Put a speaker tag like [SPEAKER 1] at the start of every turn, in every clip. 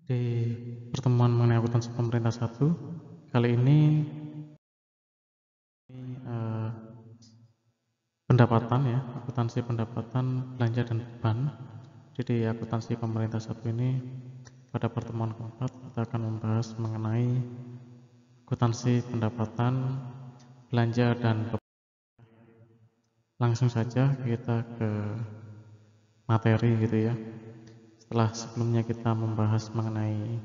[SPEAKER 1] Di pertemuan mengenai akuntansi pemerintah 1, kali ini eh, pendapatan ya, akuntansi pendapatan belanja dan beban. Jadi di akuntansi pemerintah 1 ini pada pertemuan keempat kita akan membahas mengenai akuntansi pendapatan belanja dan beban. Langsung saja kita ke materi gitu ya. Setelah sebelumnya kita membahas mengenai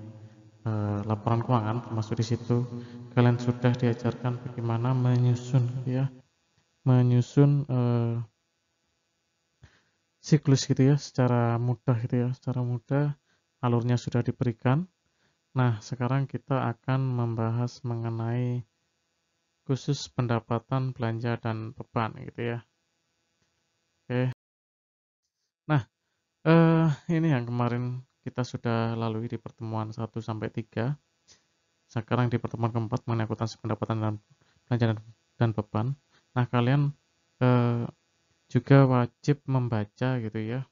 [SPEAKER 1] laporan keuangan, termasuk di situ kalian sudah diajarkan bagaimana menyusun gitu ya, menyusun siklus gitu ya, secara mudah gitu ya, secara mudah alurnya sudah diberikan. Nah, sekarang kita akan membahas mengenai khusus pendapatan belanja dan beban gitu ya. Oke. Nah, ini yang kemarin kita sudah lalui di pertemuan 1 sampai 3. Sekarang di pertemuan keempat mengenai akuntansi pendapatan dan belanja dan beban. Nah, kalian eh, juga wajib membaca gitu ya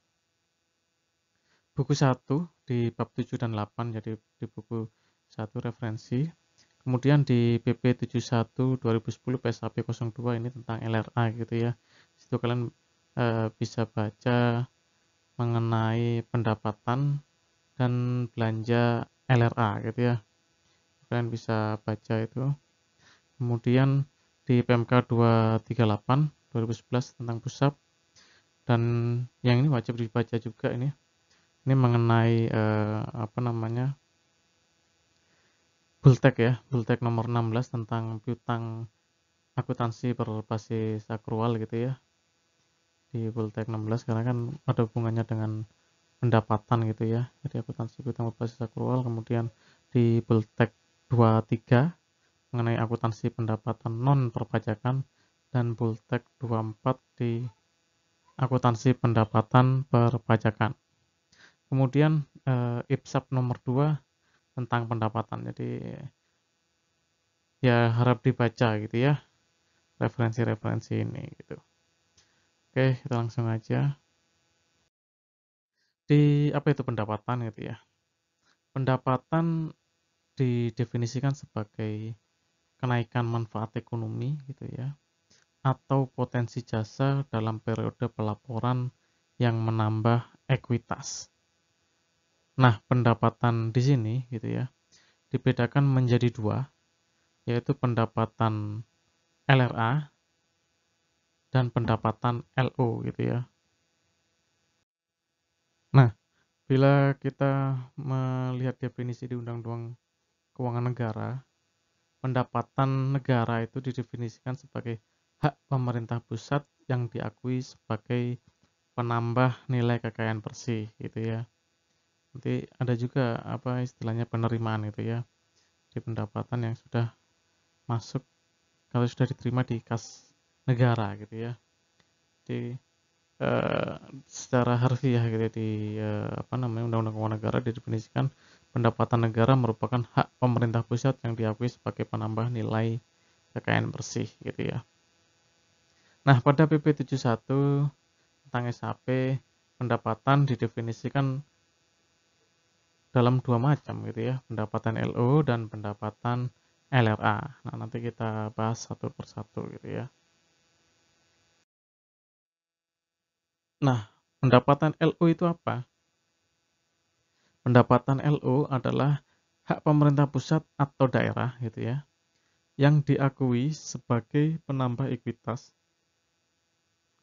[SPEAKER 1] buku 1 di bab 7 dan 8, jadi di buku 1 referensi. Kemudian di PP 71 2010 PSAP 02 ini tentang LRA gitu ya. Situ kalian bisa baca mengenai pendapatan dan belanja LRA gitu ya. Kalian bisa baca itu. Kemudian di PMK 238 2011 tentang pusat, dan yang ini wajib dibaca juga ini. Ini mengenai apa namanya? Bultek ya, Bultek nomor 16 tentang piutang akuntansi berbasis akrual gitu ya. Di Bultek 16 karena kan ada hubungannya dengan pendapatan gitu ya. Jadi akuntansi piutang berbasis akrual. Kemudian di Bultek 23 mengenai akuntansi pendapatan non perpajakan, dan Bultek 24 di akuntansi pendapatan perpajakan. Kemudian IPSAP nomor 2 tentang pendapatan. Jadi ya harap dibaca gitu ya referensi-referensi ini gitu. Oke, kita langsung aja. Di apa itu pendapatan gitu ya. Pendapatan didefinisikan sebagai kenaikan manfaat ekonomi gitu ya, atau potensi jasa dalam periode pelaporan yang menambah ekuitas. Nah, pendapatan di sini gitu ya dibedakan menjadi dua, yaitu pendapatan LRA dan pendapatan LO gitu ya. Nah, bila kita melihat definisi di Undang-Undang Keuangan Negara, pendapatan negara itu didefinisikan sebagai hak pemerintah pusat yang diakui sebagai penambah nilai kekayaan bersih gitu ya. Nanti ada juga apa istilahnya penerimaan gitu ya, di pendapatan yang sudah masuk kalau sudah diterima di kas negara gitu ya. Di eh, secara harfiah gitu ya, di apa namanya Undang-Undang Keuangan Negara didefinisikan pendapatan negara merupakan hak pemerintah pusat yang diakui sebagai penambah nilai kekayaan bersih gitu ya. Nah, pada PP 71 tentang SHP, pendapatan didefinisikan dalam dua macam gitu ya, pendapatan LO dan pendapatan LRA. Nah, nanti kita bahas satu persatu gitu ya. Nah, pendapatan LO itu apa? Pendapatan LO adalah hak pemerintah pusat atau daerah gitu ya, yang diakui sebagai penambah ekuitas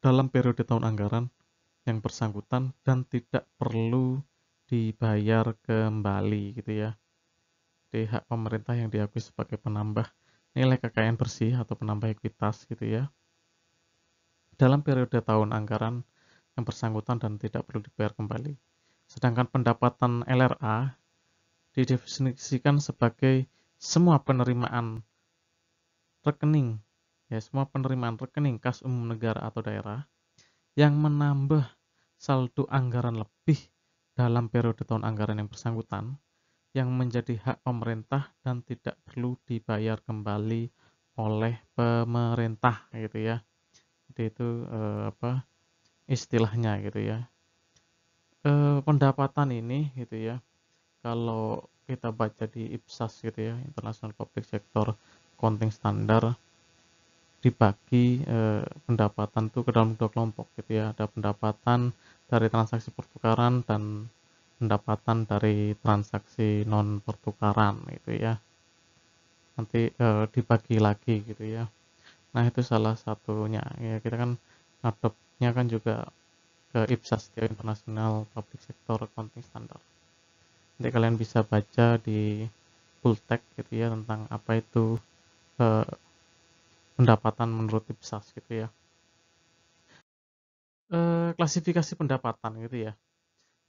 [SPEAKER 1] dalam periode tahun anggaran yang bersangkutan dan tidak perlu dibayar kembali gitu ya. Jadi hak pemerintah yang diakui sebagai penambah nilai kekayaan bersih atau penambah ekuitas gitu ya, dalam periode tahun anggaran yang bersangkutan dan tidak perlu dibayar kembali. Sedangkan pendapatan LRA didefinisikan sebagai semua penerimaan rekening, ya semua penerimaan rekening kas umum negara atau daerah yang menambah saldo anggaran lebih dalam periode tahun anggaran yang bersangkutan, yang menjadi hak pemerintah dan tidak perlu dibayar kembali oleh pemerintah gitu ya. Jadi itu apa istilahnya gitu ya. Pendapatan ini gitu ya, kalau kita baca di IPSAS gitu ya, International Public Sector Accounting Standard, dibagi pendapatan tuh ke dalam dua kelompok gitu ya. Ada pendapatan dari transaksi pertukaran dan pendapatan dari transaksi non pertukaran gitu ya. Nanti dibagi lagi gitu ya. Nah, itu salah satunya. Ya, kita kan ngadopnya kan juga ke IPSAS ya, International Public Sector Accounting Standard. Nanti kalian bisa baca di full text gitu ya tentang apa itu eh, pendapatan menurut IPSAS gitu ya. Klasifikasi pendapatan gitu ya.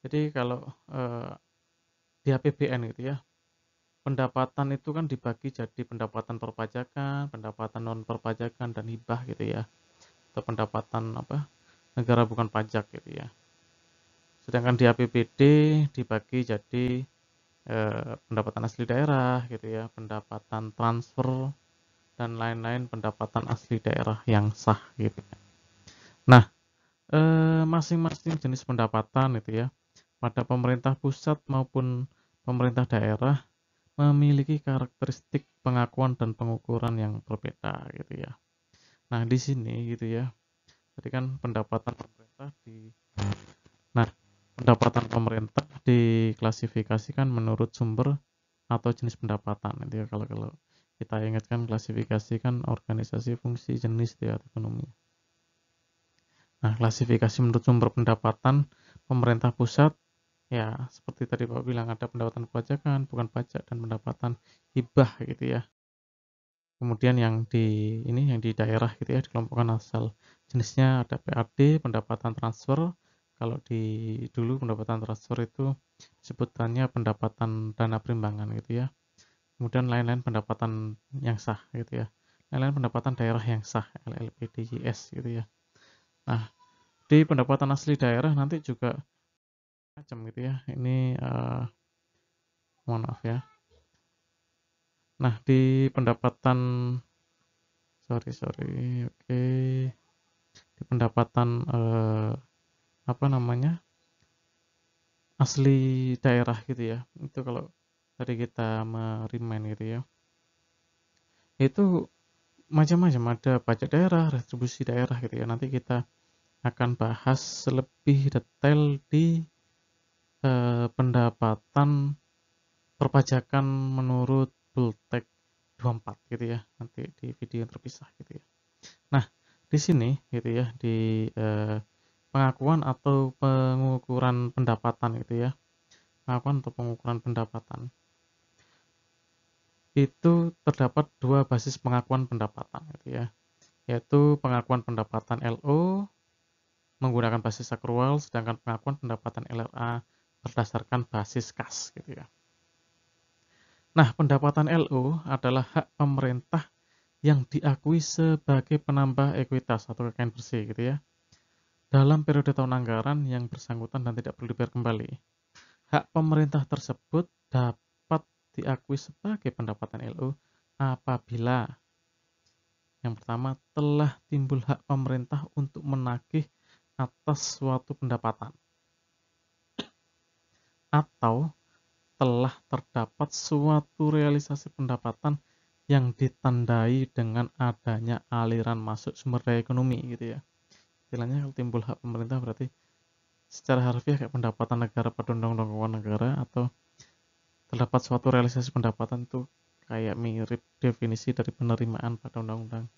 [SPEAKER 1] Jadi kalau eh, di APBN gitu ya, pendapatan itu kan dibagi jadi pendapatan perpajakan, pendapatan non perpajakan dan hibah gitu ya. Atau pendapatan apa? Negara bukan pajak gitu ya. Sedangkan di APBD dibagi jadi pendapatan asli daerah gitu ya, pendapatan transfer dan lain-lain pendapatan asli daerah yang sah gitu. Nah, masing-masing jenis pendapatan itu ya, pada pemerintah pusat maupun pemerintah daerah memiliki karakteristik pengakuan dan pengukuran yang berbeda gitu ya. Nah, di sini gitu ya. Tadi kan pendapatan pemerintah Nah, pendapatan pemerintah diklasifikasikan menurut sumber atau jenis pendapatan gitu ya. Kalau kita ingatkan klasifikasi kan organisasi, fungsi, jenis ya ekonomi. Nah, klasifikasi menurut sumber pendapatan pemerintah pusat ya seperti tadi Pak bilang ada pendapatan pajakan, bukan pajak dan pendapatan hibah gitu ya. Kemudian yang di daerah gitu ya dikelompokkan asal jenisnya ada PAD, pendapatan transfer. Kalau dulu pendapatan transfer itu sebutannya pendapatan dana perimbangan gitu ya. Kemudian lain-lain pendapatan yang sah gitu ya. Lain-lain pendapatan daerah yang sah LLPDYS gitu ya. Nah, di pendapatan asli daerah nanti juga macam gitu ya. Ini mohon maaf ya. Nah, di pendapatan sorry, oke. Di pendapatan apa namanya? Asli daerah gitu ya. Itu kalau tadi kita merimain gitu ya. Itu macam-macam ada pajak daerah, retribusi daerah gitu ya. Nanti kita akan bahas lebih detail di pendapatan perpajakan menurut Bultek 24 gitu ya. Nanti di video yang terpisah gitu ya. Nah, di sini gitu ya di pengakuan atau pengukuran pendapatan gitu ya. Pengakuan atau pengukuran pendapatan. Itu terdapat dua basis pengakuan pendapatan gitu ya. Yaitu pengakuan pendapatan LO menggunakan basis akrual, sedangkan pengakuan pendapatan LLA berdasarkan basis kas gitu ya. Nah, pendapatan LO adalah hak pemerintah yang diakui sebagai penambah ekuitas atau kekayaan bersih gitu ya. Dalam periode tahun anggaran yang bersangkutan dan tidak perlu dibayar kembali. Hak pemerintah tersebut dapat diakui sebagai pendapatan LO apabila yang pertama telah timbul hak pemerintah untuk menagih atas suatu pendapatan atau telah terdapat suatu realisasi pendapatan yang ditandai dengan adanya aliran masuk sumber daya ekonomi gitu ya. Istilahnya kalau timbul hak pemerintah berarti secara harfiah kayak pendapatan negara pada undang-undang keuangan negara atau terdapat suatu realisasi pendapatan itu kayak mirip definisi dari penerimaan pada undang-undang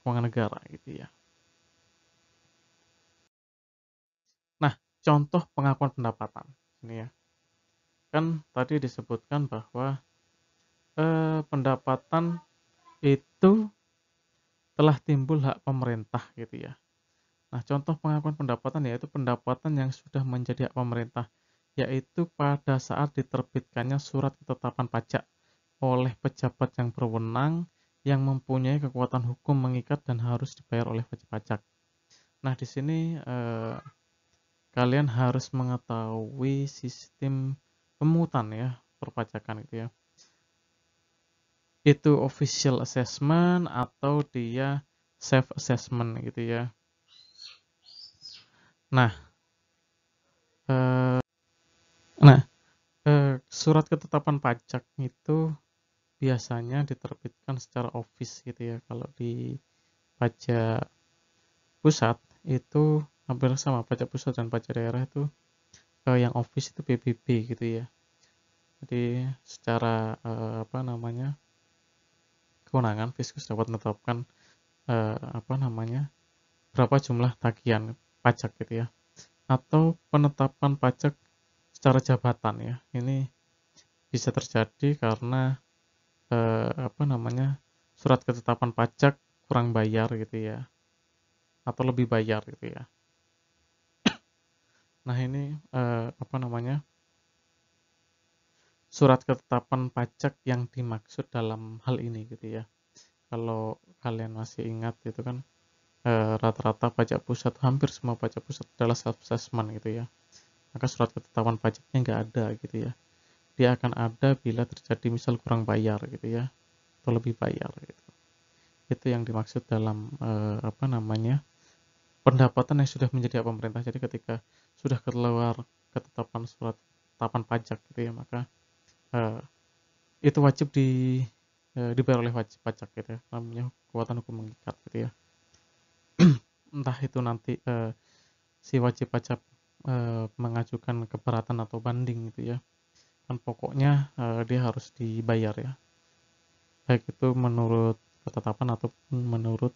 [SPEAKER 1] keuangan negara gitu ya. Nah, contoh pengakuan pendapatan ini ya. Kan tadi disebutkan bahwa pendapatan itu telah timbul hak pemerintah gitu ya. Nah, contoh pengakuan pendapatan yaitu pendapatan yang sudah menjadi hak pemerintah, yaitu pada saat diterbitkannya surat ketetapan pajak oleh pejabat yang berwenang yang mempunyai kekuatan hukum mengikat dan harus dibayar oleh wajib pajak. Nah, di sini kalian harus mengetahui sistem pemungutan ya, perpajakan gitu ya. Itu official assessment atau dia self assessment gitu ya. Nah, eh, nah Surat ketetapan pajak itu biasanya diterbitkan secara office gitu ya. Kalau di pajak pusat itu hampir sama, pajak pusat dan pajak daerah itu, yang office itu PBB gitu ya. Jadi secara, apa namanya, kewenangan Fiskus dapat menetapkan, apa namanya, berapa jumlah tagihan pajak gitu ya, atau penetapan pajak secara jabatan ya. Ini bisa terjadi karena, apa namanya, surat ketetapan pajak kurang bayar gitu ya, atau lebih bayar gitu ya. Nah ini, apa namanya, surat ketetapan pajak yang dimaksud dalam hal ini gitu ya. Kalau kalian masih ingat itu kan, rata-rata pajak pusat, hampir semua pajak pusat adalah self assessment gitu ya. Maka surat ketetapan pajaknya nggak ada gitu ya. Dia akan ada bila terjadi misal kurang bayar gitu ya, atau lebih bayar gitu. Itu yang dimaksud dalam, apa namanya, pendapatan yang sudah menjadi hak pemerintah. Jadi ketika sudah keluar ketetapan surat ketetapan pajak gitu ya, maka, eee, itu wajib dibayar oleh wajib pajak gitu ya, namanya kekuatan hukum mengikat gitu ya. Entah itu nanti, si wajib pajak, mengajukan keberatan atau banding gitu ya, kan pokoknya, dia harus dibayar ya, baik itu menurut ketetapan ataupun menurut,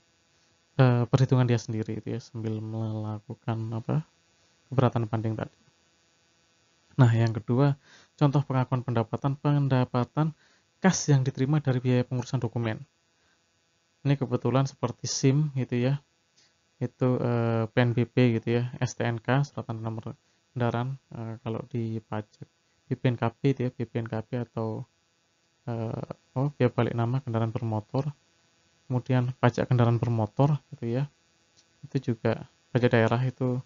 [SPEAKER 1] perhitungan dia sendiri gitu ya, sambil melakukan apa, keberatan banding tadi. Nah yang kedua, contoh pengakuan pendapatan, pendapatan kas yang diterima dari biaya pengurusan dokumen. Ini kebetulan seperti SIM gitu ya, itu, PNBP gitu ya, STNK, surat tanda nomor kendaraan, kalau di pajak BPNKB itu ya, BPNKB atau, biaya balik nama kendaraan bermotor, kemudian pajak kendaraan bermotor gitu ya, itu juga pajak daerah itu,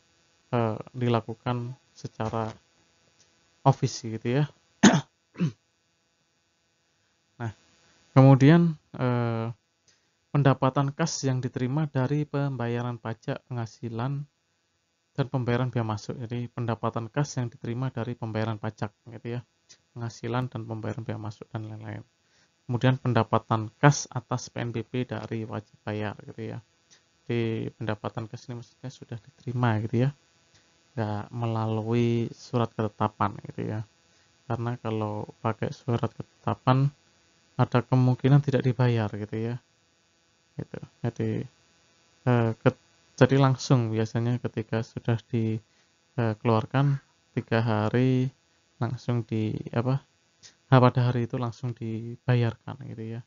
[SPEAKER 1] dilakukan secara office gitu ya. Nah, kemudian, pendapatan kas yang diterima dari pembayaran pajak penghasilan dan pembayaran bea masuk. Jadi pendapatan kas yang diterima dari pembayaran pajak gitu ya, penghasilan dan pembayaran bea masuk dan lain-lain. Kemudian pendapatan kas atas PNBP dari wajib bayar gitu ya. Di pendapatan kas ini maksudnya sudah diterima gitu ya, nggak melalui surat ketetapan gitu ya. Karena kalau pakai surat ketetapan ada kemungkinan tidak dibayar gitu ya. Gitu. Jadi, eh, ke- jadi langsung biasanya ketika sudah dikeluarkan 3 hari langsung di apa, pada hari itu langsung dibayarkan gitu ya.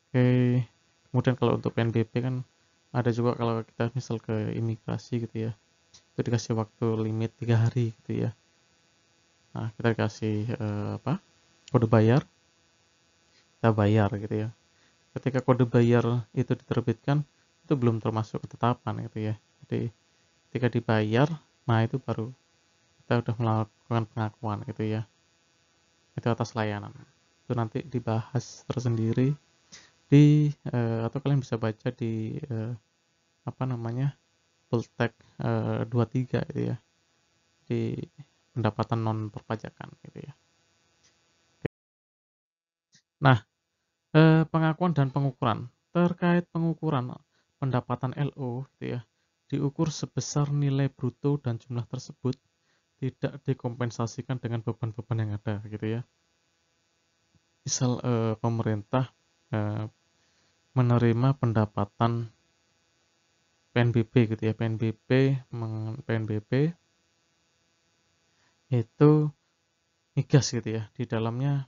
[SPEAKER 1] Oke, kemudian kalau untuk PNBP kan ada juga kalau kita misal ke imigrasi gitu ya, itu dikasih waktu limit 3 hari gitu ya. Nah, kita dikasih, apa, kode bayar, kita bayar gitu ya. Ketika kode bayar itu diterbitkan, itu belum termasuk ketetapan gitu ya. Jadi ketika dibayar, nah itu baru kita udah melakukan pengakuan gitu ya. Itu atas layanan. Itu nanti dibahas tersendiri di, atau kalian bisa baca di, apa namanya, Poltek, 23 gitu ya, di pendapatan non perpajakan gitu ya. Nah, pengakuan dan pengukuran. Terkait pengukuran pendapatan LO gitu ya, diukur sebesar nilai bruto dan jumlah tersebut tidak dikompensasikan dengan beban-beban yang ada gitu ya. Misal, pemerintah, eee, menerima pendapatan PNBP gitu ya, PNBP itu migas gitu ya, di dalamnya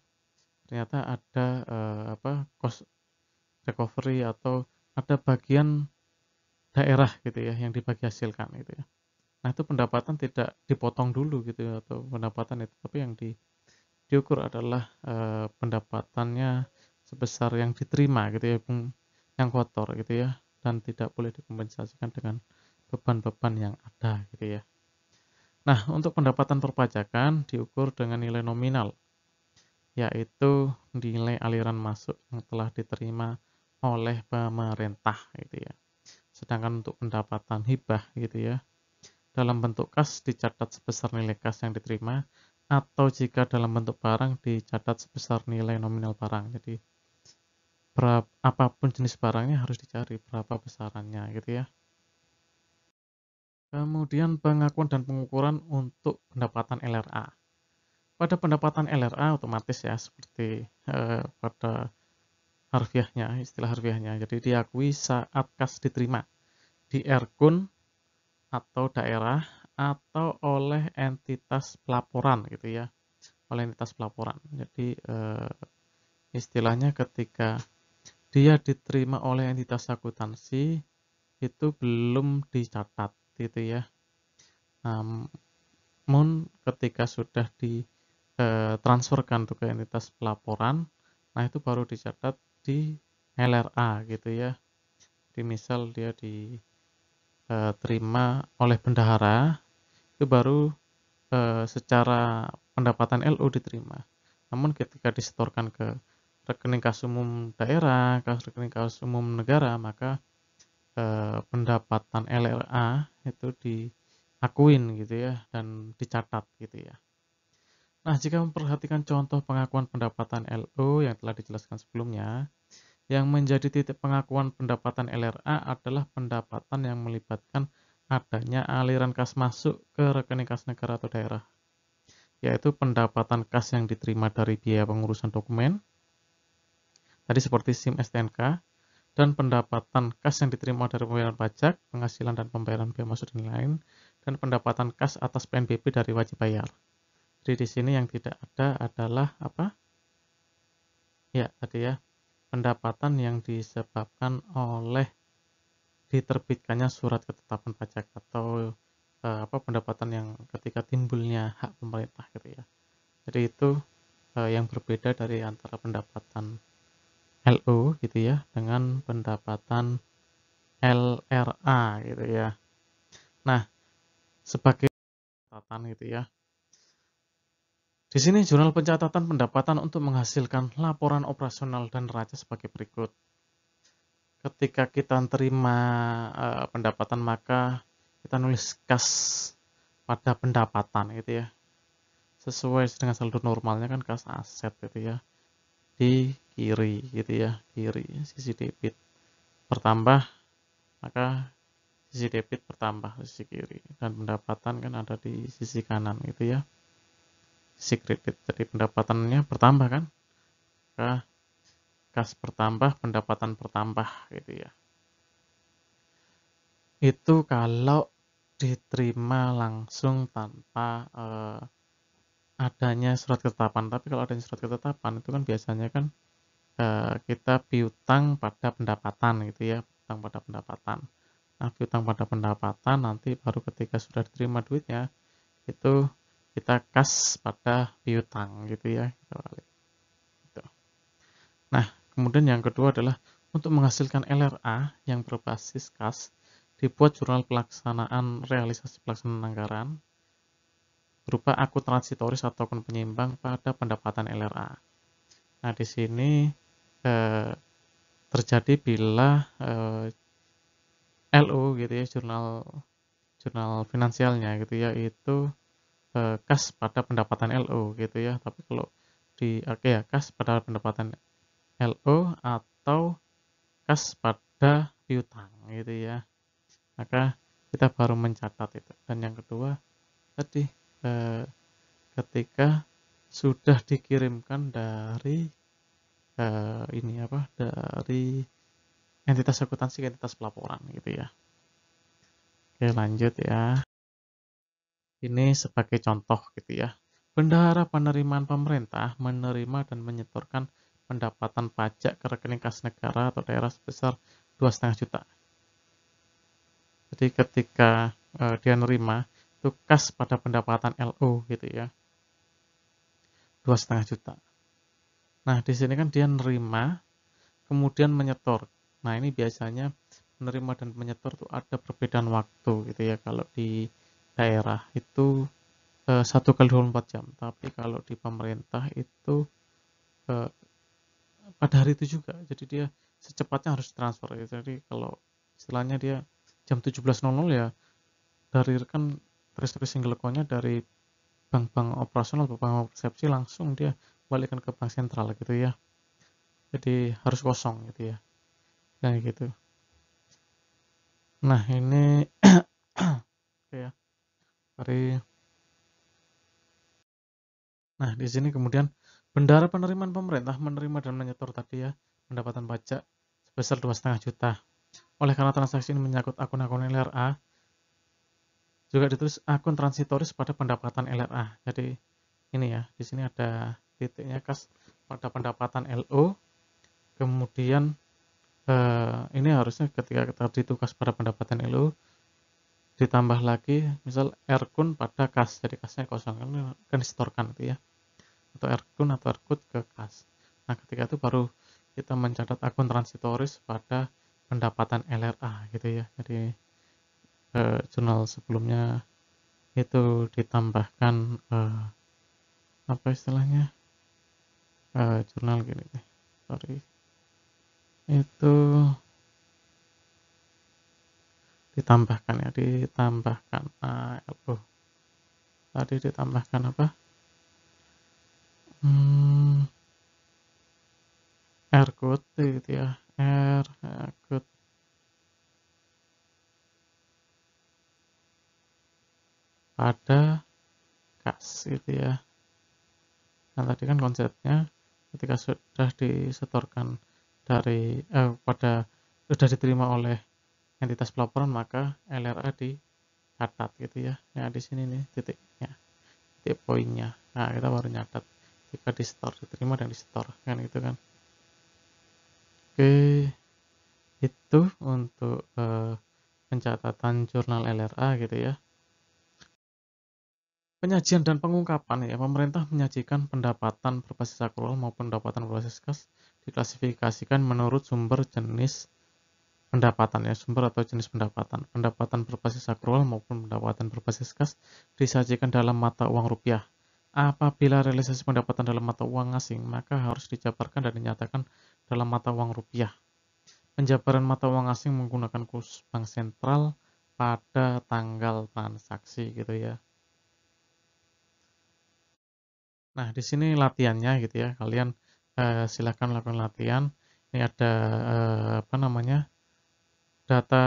[SPEAKER 1] ternyata ada, apa, cost recovery atau ada bagian daerah gitu ya yang dibagi hasilkan gitu ya. Nah itu pendapatan tidak dipotong dulu gitu ya, atau pendapatan itu, tapi yang diukur adalah, pendapatannya sebesar yang diterima gitu ya, yang kotor gitu ya, dan tidak boleh dikompensasikan dengan beban-beban yang ada gitu ya. Nah untuk pendapatan perpajakan diukur dengan nilai nominal, yaitu nilai aliran masuk yang telah diterima oleh pemerintah gitu ya. Sedangkan untuk pendapatan hibah gitu ya, dalam bentuk kas dicatat sebesar nilai kas yang diterima, atau jika dalam bentuk barang dicatat sebesar nilai nominal barang. Jadi apapun jenis barangnya harus dicari berapa besarannya gitu ya. Kemudian pengakuan dan pengukuran untuk pendapatan LRA. Pada pendapatan LRA otomatis ya seperti pada harfiahnya, istilah harfiahnya. Jadi diakui saat kas diterima di Erkun atau daerah atau oleh entitas pelaporan gitu ya, oleh entitas pelaporan. Jadi istilahnya ketika dia diterima oleh entitas akuntansi itu belum dicatat gitu ya. Namun ketika sudah ditransferkan ke entitas pelaporan, nah itu baru dicatat di LRA gitu ya. Jadi misal dia diterima oleh bendahara, itu baru secara pendapatan LO diterima. Namun ketika disetorkan ke rekening kas umum daerah, ke rekening kas umum negara, maka pendapatan LRA itu diakuin gitu ya dan dicatat gitu ya. Nah, jika memperhatikan contoh pengakuan pendapatan LO yang telah dijelaskan sebelumnya, yang menjadi titik pengakuan pendapatan LRA adalah pendapatan yang melibatkan adanya aliran kas masuk ke rekening kas negara atau daerah, yaitu pendapatan kas yang diterima dari biaya pengurusan dokumen, tadi seperti SIM STNK, dan pendapatan kas yang diterima dari pembayaran pajak, penghasilan dan pembayaran biaya masuk dan lain, dan pendapatan kas atas PNBP dari wajib bayar. Jadi di sini yang tidak ada adalah apa? Ya, tadi ya, pendapatan yang disebabkan oleh diterbitkannya surat ketetapan pajak atau pendapatan yang ketika timbulnya hak pemerintah gitu ya. Jadi itu yang berbeda dari antara pendapatan LO gitu ya dengan pendapatan LRA gitu ya. Nah, sebagai catatan gitu ya. Di sini jurnal pencatatan pendapatan untuk menghasilkan laporan operasional dan neraca sebagai berikut. Ketika kita terima pendapatan maka kita nulis kas pada pendapatan gitu ya. Sesuai dengan saldo normalnya kan kas aset gitu ya. Di kiri gitu ya, kiri sisi debit bertambah maka sisi debit bertambah sisi kiri dan pendapatan kan ada di sisi kanan gitu ya, sisi kredit. Jadi pendapatannya bertambah kan, maka kas bertambah pendapatan bertambah gitu ya. Itu kalau diterima langsung tanpa adanya surat ketetapan. Tapi kalau adanya surat ketetapan itu kan biasanya kan kita piutang pada pendapatan gitu ya, piutang pada pendapatan. Nah, piutang pada pendapatan nanti baru ketika sudah diterima duitnya itu kita kas pada piutang gitu ya. Gitu. Nah, kemudian yang kedua adalah untuk menghasilkan LRA yang berbasis kas, dibuat jurnal pelaksanaan realisasi pelaksanaan anggaran berupa akun transitoris atau akun penyimbang pada pendapatan LRA. Nah, di sini terjadi bila LO gitu ya, jurnal finansialnya gitu ya, itu kas pada pendapatan LO gitu ya. Tapi kalau kas pada pendapatan LO atau kas pada piutang gitu ya. Maka kita baru mencatat itu. Dan yang kedua tadi ketika sudah dikirimkan dari dari entitas akuntansi ke entitas pelaporan gitu ya. Oke, lanjut ya. Ini sebagai contoh gitu ya. Bendahara penerimaan pemerintah menerima dan menyetorkan pendapatan pajak ke rekening kas negara atau daerah sebesar 2,5 juta. Jadi ketika dia nerima itu kas pada pendapatan LO gitu ya. 2,5 juta. Nah, di sini kan dia nerima kemudian menyetor. Nah, ini biasanya menerima dan menyetor itu ada perbedaan waktu gitu ya. Kalau di daerah itu 1 kali 24 jam, tapi kalau di pemerintah itu pada hari itu juga. Jadi dia secepatnya harus transfer. Jadi kalau istilahnya dia jam 17.00 ya dari rekan garis-garis single account-nya dari bank-bank operasional atau bank persepsi langsung dia balikkan ke bank sentral gitu ya. Jadi harus kosong gitu ya. Kayak gitu. Nah, ini ya dari nah, di sini kemudian bendara penerimaan pemerintah menerima dan menyetor tadi ya pendapatan pajak sebesar 2,5 juta. Oleh karena transaksi ini menyangkut akun-akun LRA, juga ditulis akun transitoris pada pendapatan LRA. Jadi ini ya, di sini ada titiknya kas pada pendapatan LO. Kemudian ini harusnya ketika kita ditugas pada pendapatan LO ditambah lagi misal RKUN pada kas, jadi kasnya kosong kan disetorkan gitu ya, atau RKUN atau RKUD ke kas. Nah, ketika itu baru kita mencatat akun transitoris pada pendapatan LRA gitu ya. Jadi jurnal sebelumnya itu ditambahkan apa istilahnya, jurnal gini nih, sorry, itu ditambahkan ya, ditambahkan tadi ditambahkan apa, RKUD gitu ya, RKUD pada kas gitu ya. Nah, tadi kan konsepnya ketika sudah disetorkan dari pada sudah diterima oleh entitas pelaporan, maka LRA dicatat gitu ya. Nah, di sini nih titiknya, titik poinnya. Nah, kita baru nyatat ketika di-store, diterima dan di-store kan gitu kan. Oke, itu untuk pencatatan jurnal LRA gitu ya. Penyajian dan pengungkapan ya, pemerintah menyajikan pendapatan berbasis akrual maupun pendapatan berbasis kas diklasifikasikan menurut sumber jenis pendapatan ya, sumber atau jenis pendapatan. Pendapatan berbasis akrual maupun pendapatan berbasis kas disajikan dalam mata uang rupiah. Apabila realisasi pendapatan dalam mata uang asing, maka harus dijabarkan dan dinyatakan dalam mata uang rupiah. Penjabaran mata uang asing menggunakan kurs bank sentral pada tanggal transaksi gitu ya. Nah, di sini latihannya gitu ya. Kalian silakan lakukan latihan. Ini ada apa namanya? Data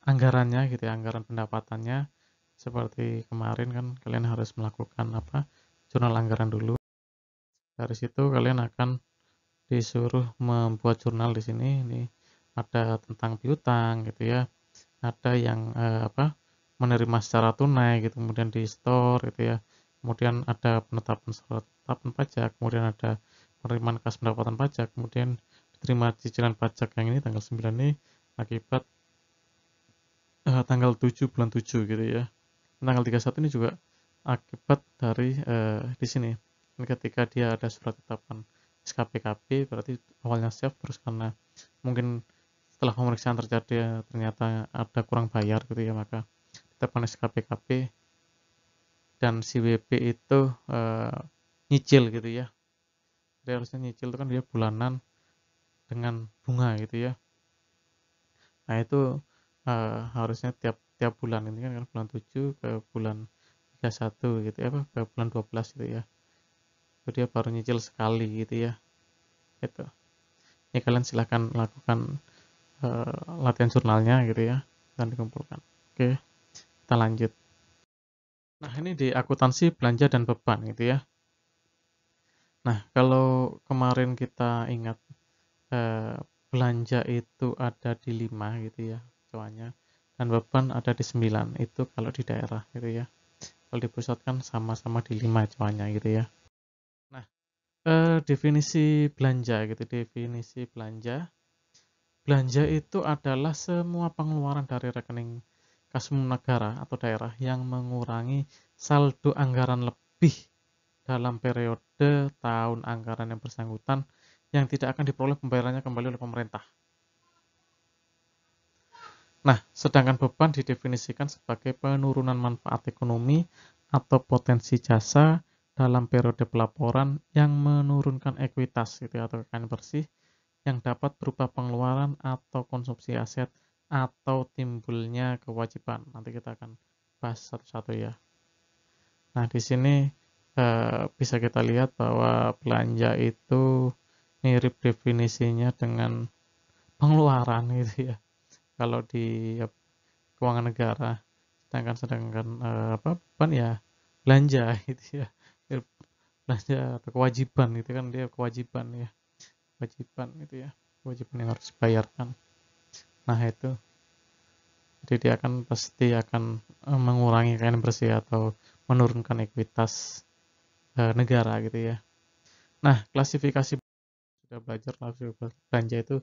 [SPEAKER 1] anggarannya gitu ya, anggaran pendapatannya. Seperti kemarin kan kalian harus melakukan apa? Jurnal anggaran dulu. Dari situ kalian akan disuruh membuat jurnal di sini. Ini ada tentang piutang gitu ya. Ada yang apa? Menerima secara tunai gitu, kemudian di store gitu ya. Kemudian ada penetapan surat penetapan pajak, kemudian ada penerimaan kas pendapatan pajak, kemudian diterima cicilan pajak yang ini tanggal 9 ini akibat tanggal 7 bulan 7 gitu ya. Tanggal 31 ini juga akibat dari di sini. Ketika dia ada surat tetapkan SKPKB berarti awalnya safe, terus karena mungkin setelah pemeriksaan terjadi ternyata ada kurang bayar gitu ya, maka tetapkan SKPKB dan si WP itu nyicil gitu ya. Dia harusnya nyicil itu kan dia bulanan dengan bunga gitu ya. Nah, itu harusnya tiap tiap bulan ini kan bulan 7 ke bulan 31 gitu ya, apa ke bulan 12 gitu ya. Itu dia baru nyicil sekali gitu ya. Gitu. Ini kalian silahkan lakukan latihan jurnalnya gitu ya dan dikumpulkan. Oke, kita lanjut. Nah, ini di akuntansi belanja dan beban gitu ya. Nah, kalau kemarin kita ingat eh, belanja itu ada di 5 gitu ya coanya, dan beban ada di 9 itu kalau di daerah gitu ya. Kalau di pusat kan sama-sama di 5 coanya gitu ya. Nah, definisi belanja gitu, definisi belanja. Belanja itu adalah semua pengeluaran dari rekening kas umum negara atau daerah yang mengurangi saldo anggaran lebih dalam periode tahun anggaran yang bersangkutan yang tidak akan diperoleh pembayarannya kembali oleh pemerintah. Nah, sedangkan beban didefinisikan sebagai penurunan manfaat ekonomi atau potensi jasa dalam periode pelaporan yang menurunkan ekuitas gitu ya, atau kekayaan bersih yang dapat berupa pengeluaran atau konsumsi aset atau timbulnya kewajiban. Nanti kita akan bahas satu-satu ya. Nah, di sini bisa kita lihat bahwa belanja itu mirip definisinya dengan pengeluaran gitu ya. Kalau di keuangan negara, sedangkan beban ya belanja gitu ya. Belanja atau kewajiban itu kan dia kewajiban ya. Kewajiban itu ya. Kewajiban yang harus dibayarkan. Nah, itu jadi dia akan pasti akan mengurangi kain bersih atau menurunkan ekuitas negara gitu ya. Nah, klasifikasi sudah belajar klasifikasi belanja itu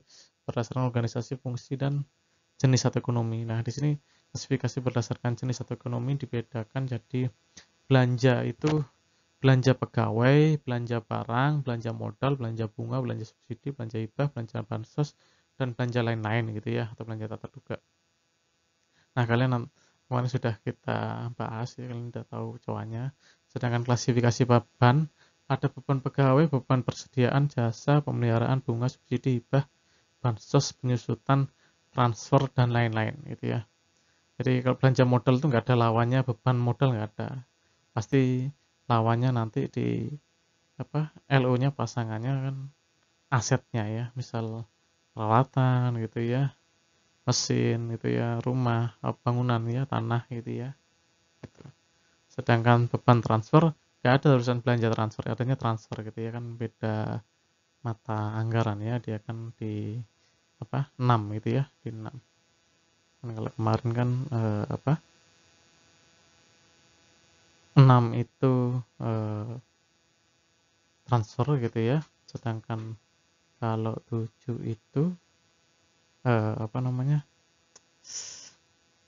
[SPEAKER 1] berdasarkan organisasi, fungsi, dan jenis atau ekonomi. Nah, di sini klasifikasi berdasarkan jenis atau ekonomi dibedakan jadi belanja itu belanja pegawai, belanja barang, belanja modal, belanja bunga, belanja subsidi, belanja hibah, belanja bansos, dan belanja lain-lain gitu ya, atau belanja tak terduga. Nah, kemarin sudah kita bahas ya, kalian sudah tahu cowoknya. Sedangkan klasifikasi beban, ada beban pegawai, beban persediaan jasa, pemeliharaan, bunga, subsidi, hibah, bansos, penyusutan, transfer, dan lain-lain gitu ya. Jadi kalau belanja modal itu nggak ada lawannya, beban modal nggak ada. Pasti lawannya nanti di LO-nya pasangannya kan asetnya ya, misal peralatan gitu ya, mesin gitu ya, rumah, bangunan ya, tanah gitu ya. Gitu. Sedangkan beban transfer nggak ada urusan belanja transfer, adanya transfer gitu ya, kan beda mata anggaran ya, dia kan di 6 gitu ya, di 6. Kan kalau kemarin kan 6 itu transfer gitu ya, sedangkan kalau 7 itu apa namanya,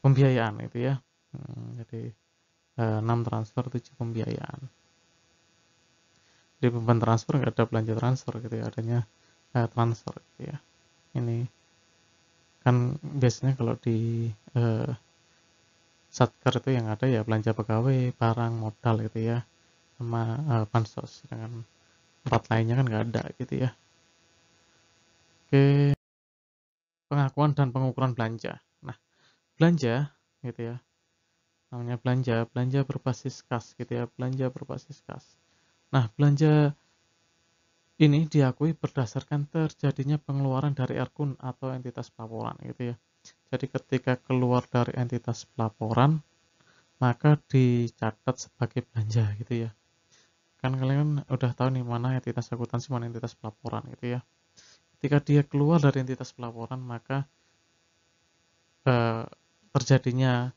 [SPEAKER 1] pembiayaan itu ya. Jadi 6 transfer, 7 pembiayaan. Di beban transfer nggak ada belanja transfer gitu ya, adanya transfer gitu ya. Ini kan biasanya kalau di Satker itu yang ada ya belanja pegawai, barang, modal gitu ya, sama bansos. Dengan 4 lainnya kan nggak ada gitu ya. Oke, pengakuan dan pengukuran belanja. Nah, belanja gitu ya, namanya belanja berbasis kas gitu ya, belanja berbasis kas. Nah, belanja ini diakui berdasarkan terjadinya pengeluaran dari akun atau entitas pelaporan gitu ya. Jadi ketika keluar dari entitas pelaporan, maka dicatat sebagai belanja gitu ya. Kan kalian udah tahu nih mana entitas akuntansi, mana entitas pelaporan gitu ya. Ketika dia keluar dari entitas pelaporan, maka eh, terjadinya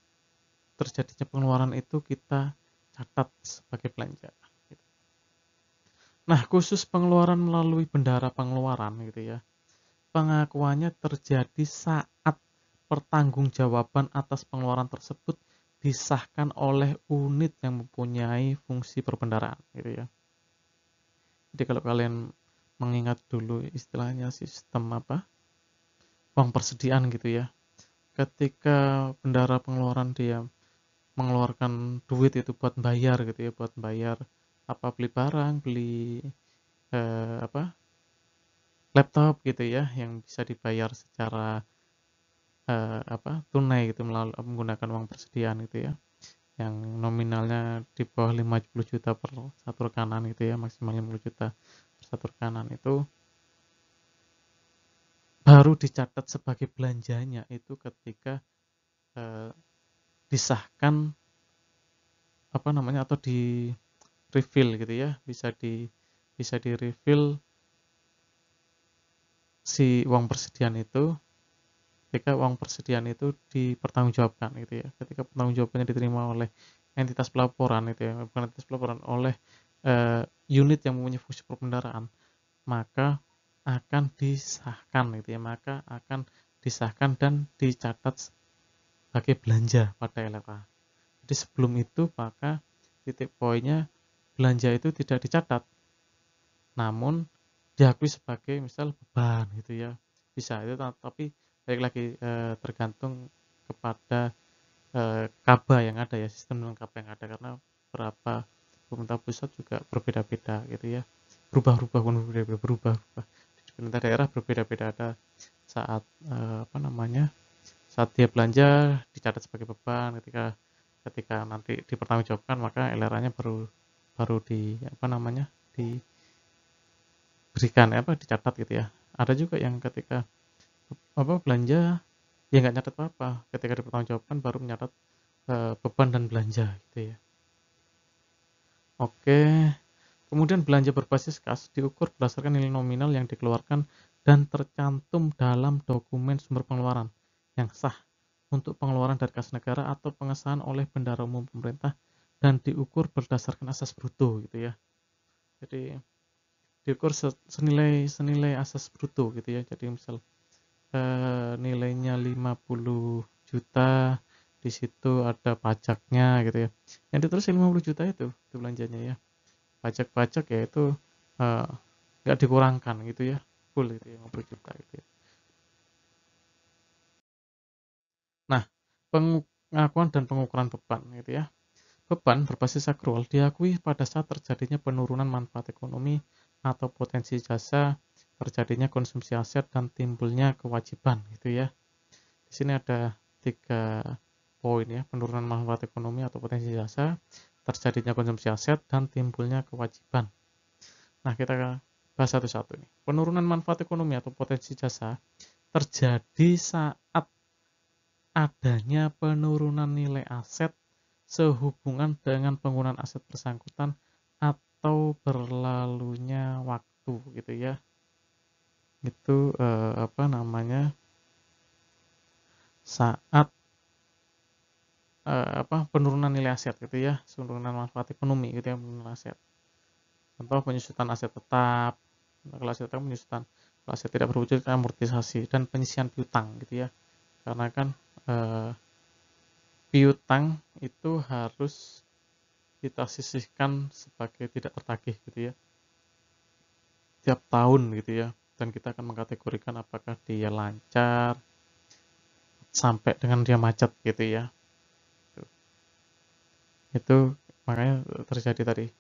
[SPEAKER 1] terjadinya pengeluaran itu kita catat sebagai belanja. Nah, khusus pengeluaran melalui bendara pengeluaran gitu ya. Pengakuannya terjadi saat pertanggungjawaban atas pengeluaran tersebut disahkan oleh unit yang mempunyai fungsi perbendaraan gitu ya. Jadi kalau kalian mengingat dulu istilahnya sistem uang persediaan gitu ya. Ketika bendara pengeluaran dia mengeluarkan duit itu buat bayar gitu ya, buat bayar beli barang, beli eh, apa laptop gitu ya, yang bisa dibayar secara tunai gitu melalui menggunakan uang persediaan gitu ya, yang nominalnya di bawah 50 juta per satu rekanan gitu ya, maksimal 50 juta per satu rekanan, itu baru dicatat sebagai belanjanya itu ketika eh, disahkan atau di refill gitu ya, bisa di refill si uang persediaan itu ketika uang persediaan itu dipertanggungjawabkan gitu ya. Ketika pertanggungjawabannya diterima oleh entitas pelaporan itu ya, bukan entitas pelaporan, oleh unit yang mempunyai fungsi perbendaraan, maka akan disahkan gitu ya, maka akan disahkan dan dicatat sebagai belanja pada LFA. Jadi sebelum itu maka titik poinnya belanja itu tidak dicatat, namun diakui sebagai misal beban gitu ya, bisa itu, tapi balik lagi tergantung kepada kaba yang ada ya, sistem dan kaba yang ada, karena berapa pemerintah pusat juga berbeda-beda gitu ya, berubah di pemerintah daerah berbeda-beda, ada saat saat dia belanja dicatat sebagai beban, ketika ketika nanti dipertanggungjawabkan maka LRA-nya baru diberikan dicatat gitu ya. Ada juga yang ketika belanja ya nggak nyatet apa-apa, ketika dipertanggungjawabkan baru menyatat beban dan belanja gitu ya. Oke. Kemudian belanja berbasis kas diukur berdasarkan nilai nominal yang dikeluarkan dan tercantum dalam dokumen sumber pengeluaran yang sah untuk pengeluaran dari kas negara atau pengesahan oleh bendahara umum pemerintah dan diukur berdasarkan asas bruto gitu ya. Jadi diukur senilai asas bruto gitu ya. Jadi misal nilainya 50 juta, di situ ada pajaknya gitu ya. Yang ditulis 50 juta itu belanjanya ya. Pajak-pajak ya itu nggak dikurangkan gitu ya, full itu ya 50 juta gitu ya. Nah, pengakuan dan pengukuran beban gitu ya. Beban berbasis akrual diakui pada saat terjadinya penurunan manfaat ekonomi atau potensi jasa, terjadinya konsumsi aset dan timbulnya kewajiban gitu ya. Di sini ada 3 poin ya, penurunan manfaat ekonomi atau potensi jasa, terjadinya konsumsi aset dan timbulnya kewajiban. Nah, kita bahas satu-satu nih. Penurunan manfaat ekonomi atau potensi jasa terjadi saat adanya penurunan nilai aset sehubungan dengan penggunaan aset bersangkutan atau berlalunya waktu gitu ya. Itu saat penurunan nilai aset gitu ya, penurunan manfaat ekonomi gitu ya, penurunan aset. Contoh penyusutan aset tetap, kalau aset tetap penyusutan, kalau aset tidak berwujud amortisasi dan penyisian piutang gitu ya. Karena kan piutang itu harus kita sisihkan sebagai tidak tertagih gitu ya, tiap tahun gitu ya, dan kita akan mengkategorikan apakah dia lancar sampai dengan dia macet gitu ya. Itu makanya terjadi tadi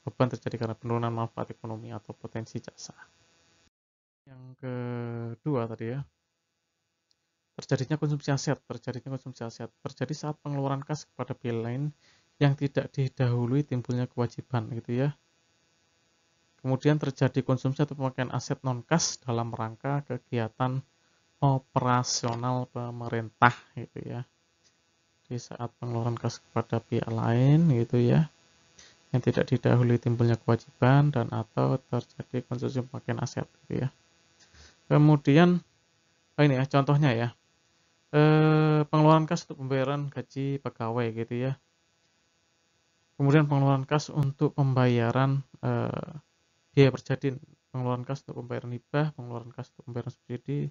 [SPEAKER 1] beban terjadi karena penurunan manfaat ekonomi atau potensi jasa. Yang kedua tadi ya, terjadinya konsumsi aset terjadi saat pengeluaran kas kepada pihak lain yang tidak didahului timbulnya kewajiban gitu ya. Kemudian terjadi konsumsi atau pemakaian aset non kas dalam rangka kegiatan operasional pemerintah gitu ya. Di saat pengeluaran kas kepada pihak lain gitu ya, yang tidak didahului timbulnya kewajiban dan atau terjadi konsumsi pemakaian aset gitu ya. Kemudian ini ya contohnya ya. Pengeluaran kas untuk pembayaran gaji pegawai gitu ya. Kemudian pengeluaran kas untuk pembayaran biaya perjadin, pengeluaran kas untuk pembayaran hibah, pengeluaran kas untuk pembayaran subsidi,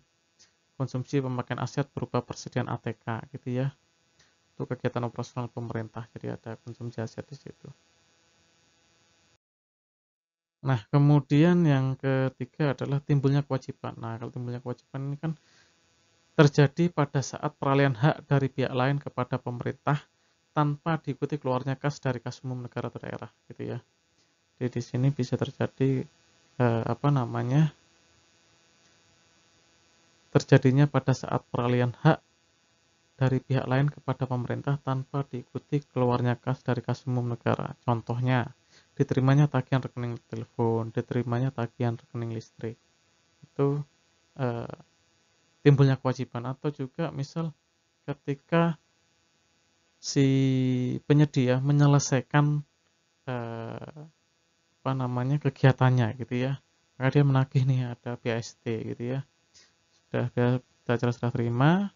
[SPEAKER 1] konsumsi pemakaian aset berupa persediaan ATK gitu ya. Untuk kegiatan operasional pemerintah, jadi ada konsumsi aset di situ. Nah, kemudian yang ketiga adalah timbulnya kewajiban. Nah, kalau timbulnya kewajiban ini kan terjadi pada saat peralihan hak dari pihak lain kepada pemerintah tanpa diikuti keluarnya kas dari kas umum negara atau daerah gitu ya. Jadi di sini bisa terjadi terjadinya pada saat peralihan hak dari pihak lain kepada pemerintah tanpa diikuti keluarnya kas dari kas umum negara. Contohnya, diterimanya tagihan rekening telepon, diterimanya tagihan rekening listrik. Itu timbulnya kewajiban. Atau juga misal ketika si penyedia menyelesaikan kegiatannya gitu ya, maka dia menagih nih ada BAST gitu ya, sudah terima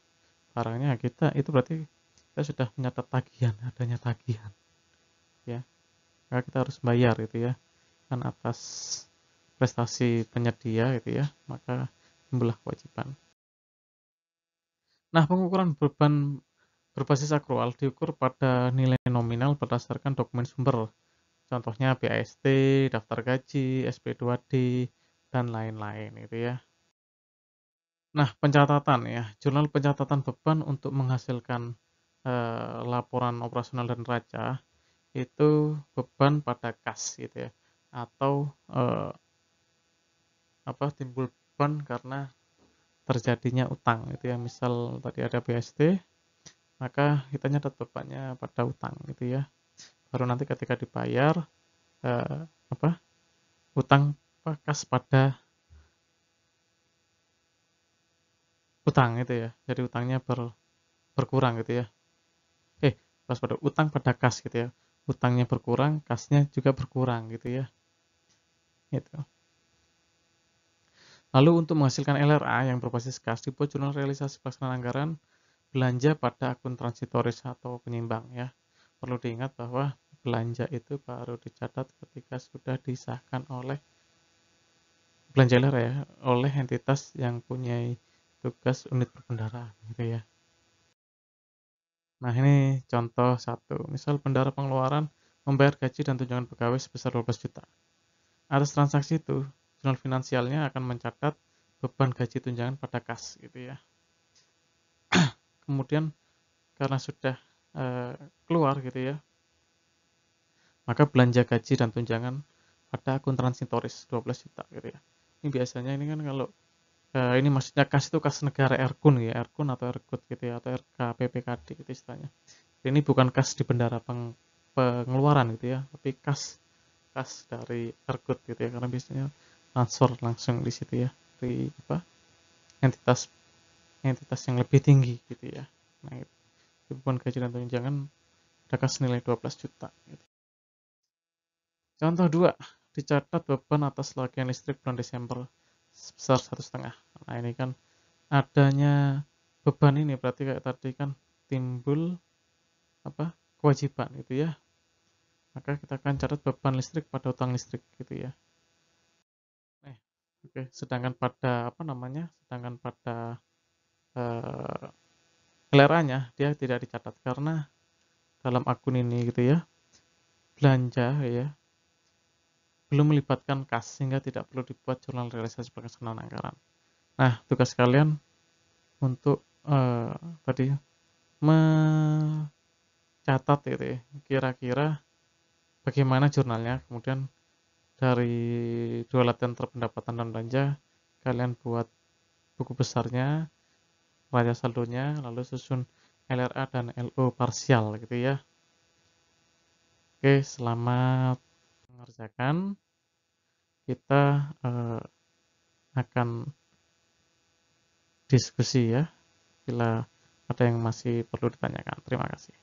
[SPEAKER 1] barangnya kita, itu berarti kita sudah menyatat tagihan, adanya tagihan ya, maka kita harus bayar gitu ya, kan atas prestasi penyedia gitu ya, maka timbullah kewajiban. Nah, pengukuran beban berbasis akrual diukur pada nilai nominal berdasarkan dokumen sumber. Contohnya BAST, daftar gaji, SP2D, dan lain-lain gitu ya. Nah, pencatatan ya, jurnal pencatatan beban untuk menghasilkan laporan operasional dan neraca itu beban pada kas gitu ya, atau timbul beban karena terjadinya utang gitu ya. Misal tadi ada BST, maka kita nyatat bebannya pada utang gitu ya. Baru nanti ketika dibayar eh, apa utang kas pada utang itu ya. Jadi utangnya berkurang gitu ya. Pas pada utang pada kas gitu ya. Utangnya berkurang, kasnya juga berkurang gitu ya. Gitu. Lalu untuk menghasilkan LRA yang berbasis kas, dibuat jurnal realisasi pelaksanaan anggaran belanja pada akun transitoris atau penyimbang ya. Perlu diingat bahwa belanja itu baru dicatat ketika sudah disahkan oleh belanja LRA ya, oleh entitas yang punya tugas unit perbendaharaan gitu ya. Nah, ini contoh satu. Misal bendahara pengeluaran membayar gaji dan tunjangan pegawai sebesar 12 juta. Atas transaksi itu, jurnal finansialnya akan mencatat beban gaji tunjangan pada kas gitu ya. Kemudian karena sudah keluar gitu ya, maka belanja gaji dan tunjangan pada akun transitoris 12 juta gitu ya. Ini biasanya ini kan kalau ini maksudnya kas itu kas negara Erkun ya, Erkun atau Erkut gitu ya, atau RK PPKD itu istilahnya. Ini bukan kas di bendara pengeluaran gitu ya, tapi kas kas dari Erkut gitu ya, karena biasanya transfer langsung di situ ya, dari apa entitas entitas yang lebih tinggi gitu ya. Nah, itu beban gaji dan tunjangan ada kas nilai 12 juta gitu. Contoh 2, dicatat beban atas lagian listrik bulan Desember sebesar 1,5. Nah, ini kan adanya beban ini berarti kayak tadi kan timbul kewajiban gitu ya. Maka kita akan catat beban listrik pada utang listrik gitu ya. Eh, oke. Sedangkan pada Sedangkan pada eh, LRA-nya dia tidak dicatat karena dalam akun ini gitu ya, belanja ya, belum melibatkan kas sehingga tidak perlu dibuat jurnal realisasi pelaksanaan anggaran. Nah, tugas kalian untuk tadi mencatat gitu ya, kira-kira bagaimana jurnalnya, kemudian dari dua latihan terpendapatan dan belanja, kalian buat buku besarnya, raja saldonya, lalu susun LRA dan LO parsial gitu ya. Oke, selamat mengerjakan. Kita akan diskusi ya, bila ada yang masih perlu ditanyakan. Terima kasih.